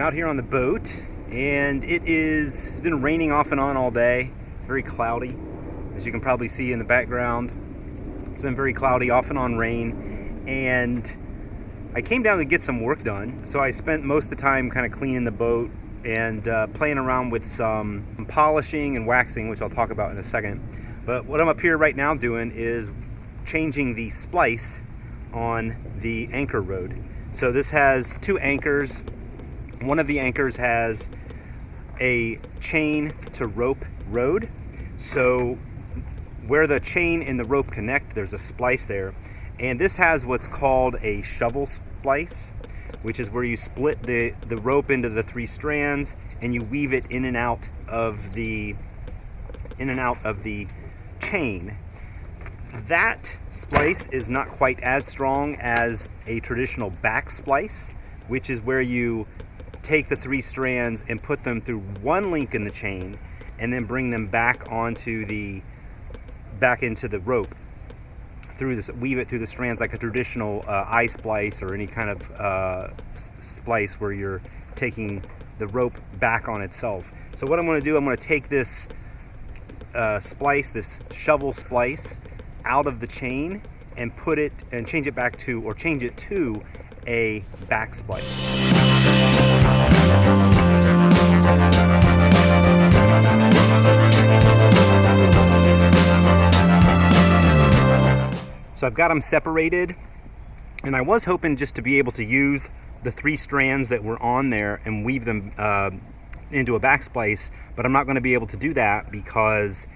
out here on the boat, and it's been raining off and on all day. It's very cloudy, as you can probably see in the background. It's been very cloudy, off and on rain, and I came down to get some work done. So I spent most of the time kind of cleaning the boat and playing around with some polishing and waxing, which I'll talk about in a second. But what I'm up here right now doing is changing the splice on the anchor rod. So this has two anchors. One of the anchors has a chain to rope rod. So where the chain and the rope connect, there's a splice there. And this has what's called a shovel splice, which is where you split the rope into the three strands and you weave it in and out of the chain. That splice is not quite as strong as a traditional back splice, which is where you take the three strands and put them through one link in the chain and then bring them back into the rope through this, weave it through the strands like a traditional eye splice or any kind of splice where you're taking the rope back on itself. So what I'm going to do, I'm going to take this splice, this shovel splice, out of the chain and put it and change it back to, or change it to, a back splice. So I've got them separated, and I was hoping just to be able to use the three strands that were on there and weave them into a back splice, but I'm not going to be able to do that because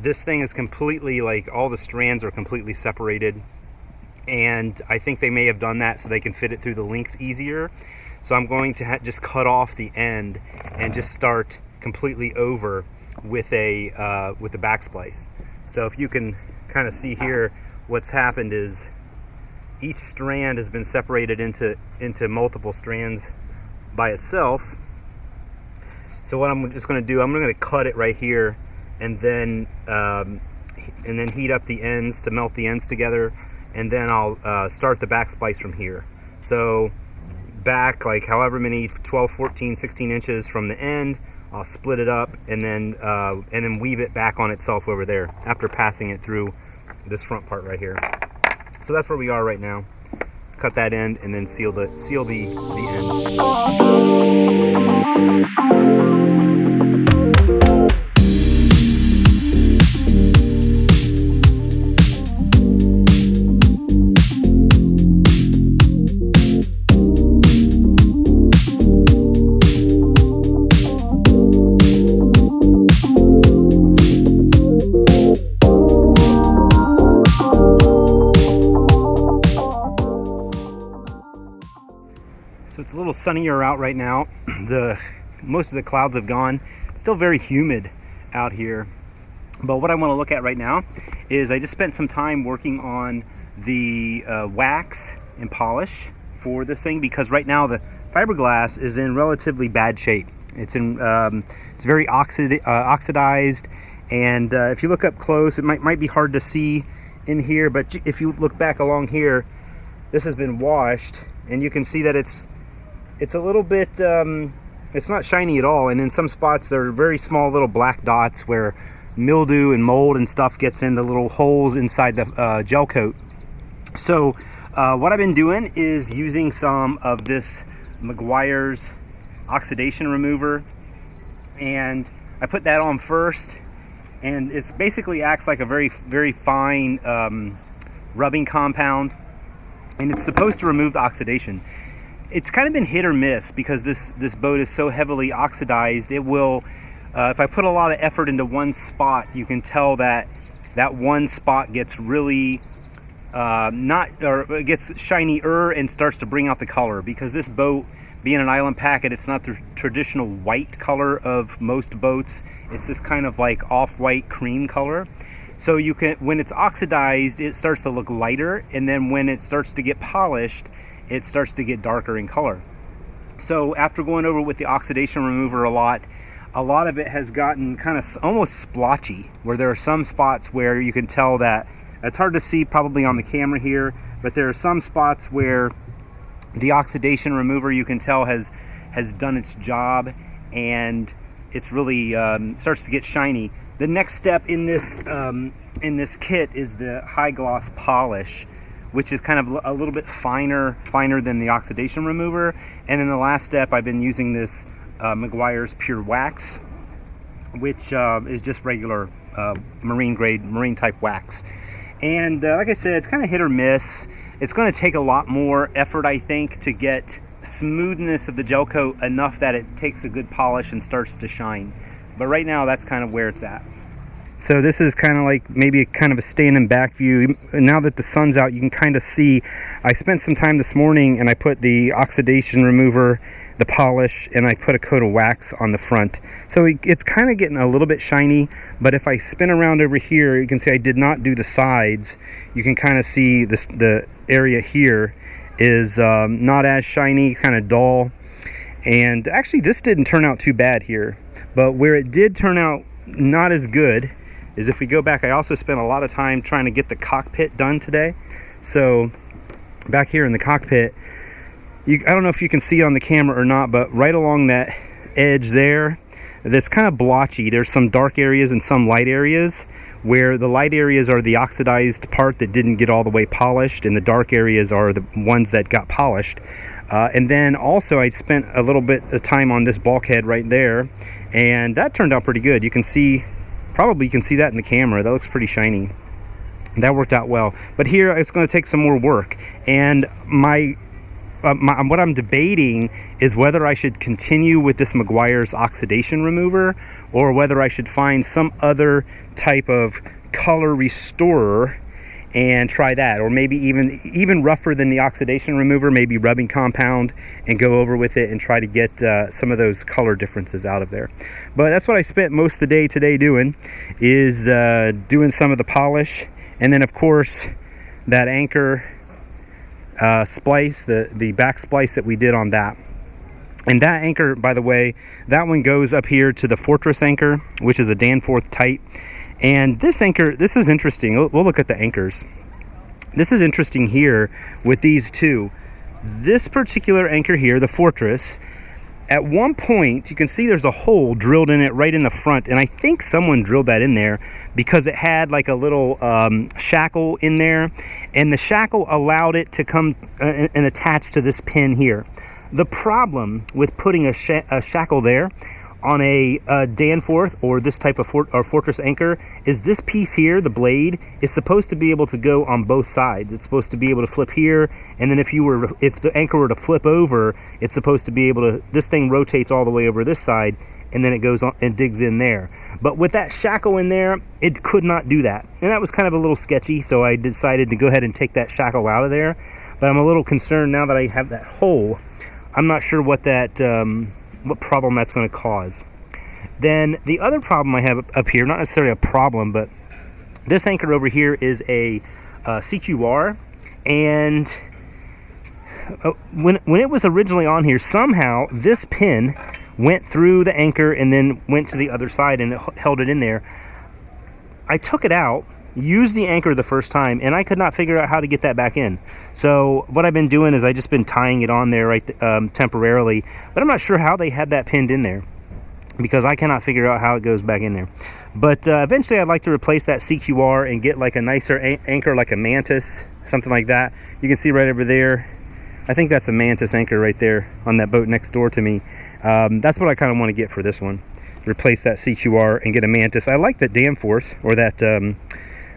this thing is completely, like, all the strands are completely separated, and I think they may have done that so they can fit it through the links easier. So I'm going to just cut off the end and just start completely over with the back splice. So if you can kind of see here, what's happened is each strand has been separated into multiple strands by itself. So what I'm just going to do, I'm going to cut it right here and then heat up the ends to melt the ends together, and then I'll start the back splice from here. So back like however many, 12, 14, 16 inches from the end, I'll split it up and then weave it back on itself over there after passing it through this front part right here. So that's where we are right now. Cut that end and then seal the ends. So it's a little sunnier out right now. Most of the clouds have gone. It's still very humid out here. But what I want to look at right now is I just spent some time working on the wax and polish for this thing, because right now the fiberglass is in relatively bad shape. It's very oxidized, and if you look up close, it might be hard to see in here, but if you look back along here, this has been washed, and you can see that it's a little bit, it's not shiny at all, and in some spots there are very small little black dots where mildew and mold and stuff gets in the little holes inside the gel coat. So what I've been doing is using some of this Meguiar's oxidation remover, and I put that on first, and it basically acts like a very, very fine rubbing compound, and it's supposed to remove the oxidation. It's kind of been hit or miss because this boat is so heavily oxidized. It will, if I put a lot of effort into one spot, you can tell that one spot gets really it gets shinier and starts to bring out the color, because this boat, being an island packet, it's not the traditional white color of most boats. It's this kind of like off-white cream color. So you can, when it's oxidized, it starts to look lighter, and then when it starts to get polished, it starts to get darker in color. So after going over with the oxidation remover a lot of it has gotten kind of almost splotchy, where there are some spots where you can tell that, it's hard to see probably on the camera here, but there are some spots where the oxidation remover, you can tell, has has done its job, and it's really starts to get shiny. The next step in this kit is the high gloss polish, which is kind of a little bit finer than the oxidation remover. And then the last step, I've been using this Meguiar's Pure Wax, which is just regular marine type wax. And like I said, it's kind of hit or miss. It's going to take a lot more effort, I think, to get smoothness of the gel coat enough that it takes a good polish and starts to shine. But right now, that's kind of where it's at. So this is kind of like maybe kind of a standing back view. Now that the sun's out, you can kind of see. I spent some time this morning and I put the oxidation remover, the polish, and I put a coat of wax on the front. So it's kind of getting a little bit shiny, but if I spin around over here, you can see I did not do the sides. You can kind of see this, the area here is not as shiny, kind of dull. And actually this didn't turn out too bad here, but where it did turn out not as good is if we go back. I also spent a lot of time trying to get the cockpit done today. So back here in the cockpit, I don't know if you can see it on the camera or not, but right along that edge there, that's kind of blotchy. There's some dark areas and some light areas, where the light areas are the oxidized part that didn't get all the way polished, and the dark areas are the ones that got polished. And then also I spent a little bit of time on this bulkhead right there, and that turned out pretty good. You can see, probably you can see that in the camera. That looks pretty shiny. That worked out well. But here it's going to take some more work, and what I'm debating is whether I should continue with this Meguiar's oxidation remover, or whether I should find some other type of color restorer and try that, or maybe even rougher than the oxidation remover, maybe rubbing compound, and go over with it and try to get some of those color differences out of there. But that's what I spent most of the day today doing, is doing some of the polish, and then of course that anchor splice, the back splice that we did on that. And that anchor, by the way, that one goes up here to the Fortress anchor, which is a Danforth tight. And this anchor, this is interesting. We'll look at the anchors. This is interesting here with these two. This particular anchor here, the Fortress, at one point you can see there's a hole drilled in it right in the front, and I think someone drilled that in there because it had like a little shackle in there, and the shackle allowed it to come and attach to this pin here. The problem with putting a shackle there on a Danforth or this type of Fortress anchor is this piece here, the blade, is supposed to be able to go on both sides. It's supposed to be able to flip here, and then if the anchor were to flip over, it's supposed to be able to, this thing rotates all the way over this side, and then it goes on and digs in there. But with that shackle in there, it could not do that, and that was kind of a little sketchy, so I decided to go ahead and take that shackle out of there. But I'm a little concerned now that I have that hole. I'm not sure what that what problem that's going to cause. Then the other problem I have up here, not necessarily a problem, but this anchor over here is a CQR, and when it was originally on here, somehow this pin went through the anchor and then went to the other side, and it held it in there. I took it out, used the anchor the first time, and I could not figure out how to get that back in. So what I've been doing is I just been tying it on there temporarily, but I'm not sure how they had that pinned in there, because I cannot figure out how it goes back in there. But eventually I'd like to replace that CQR and get like a nicer anchor, like a Mantis, something like that. You can see right over there, I think that's a Mantis anchor right there on that boat next door to me. That's what I kind of want to get for this one. Replace that CQR and get a Mantis. I like that Danforth, or that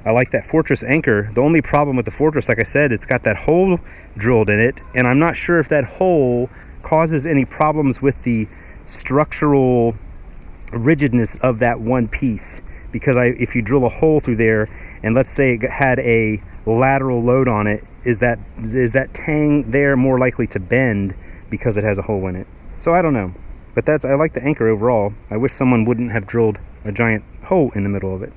I like that Fortress anchor. The only problem with the Fortress, like I said, it's got that hole drilled in it, and I'm not sure if that hole causes any problems with the structural rigidness of that one piece. Because if you drill a hole through there, and let's say it had a lateral load on it, is that tang there more likely to bend because it has a hole in it? So I don't know. But I like the anchor overall. I wish someone wouldn't have drilled a giant hole in the middle of it.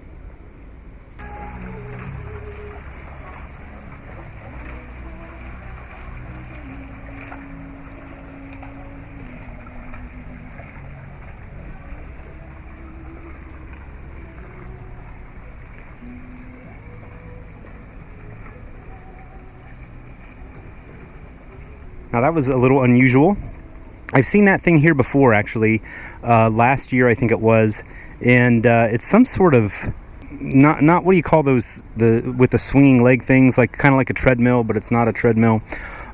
Now that was a little unusual. I've seen that thing here before, actually, last year I think it was, and it's some sort of not what do you call those, with the swinging leg things, like kind of like a treadmill, but it's not a treadmill,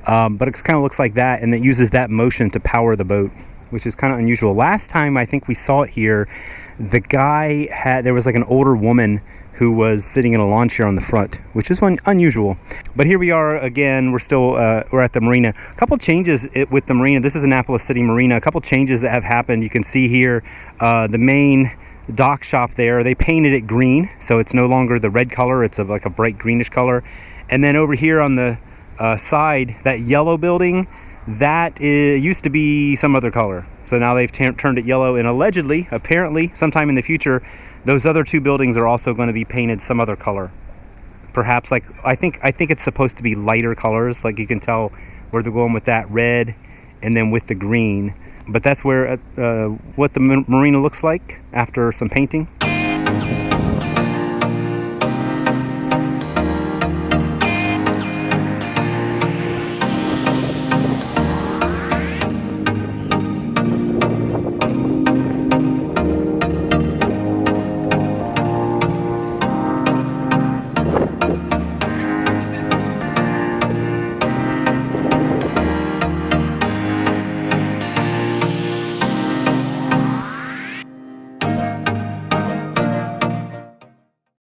but it kind of looks like that, and it uses that motion to power the boat, which is kind of unusual. Last time I think we saw it here, the guy there was like an older woman who was sitting in a lawn chair on the front, which is unusual. But here we are again. We're still we're at the marina. A couple changes with the marina. This is Annapolis City Marina. A couple changes that have happened. You can see here the main dock shop there. They painted it green, so it's no longer the red color. It's like a bright greenish color. And then over here on the side, that yellow building, that used to be some other color. So now they've turned it yellow, and allegedly, apparently, sometime in the future, those other two buildings are also going to be painted some other color. Perhaps, like, I think it's supposed to be lighter colors, like you can tell where they're going with that red and then with the green. But that's where what the marina looks like after some painting.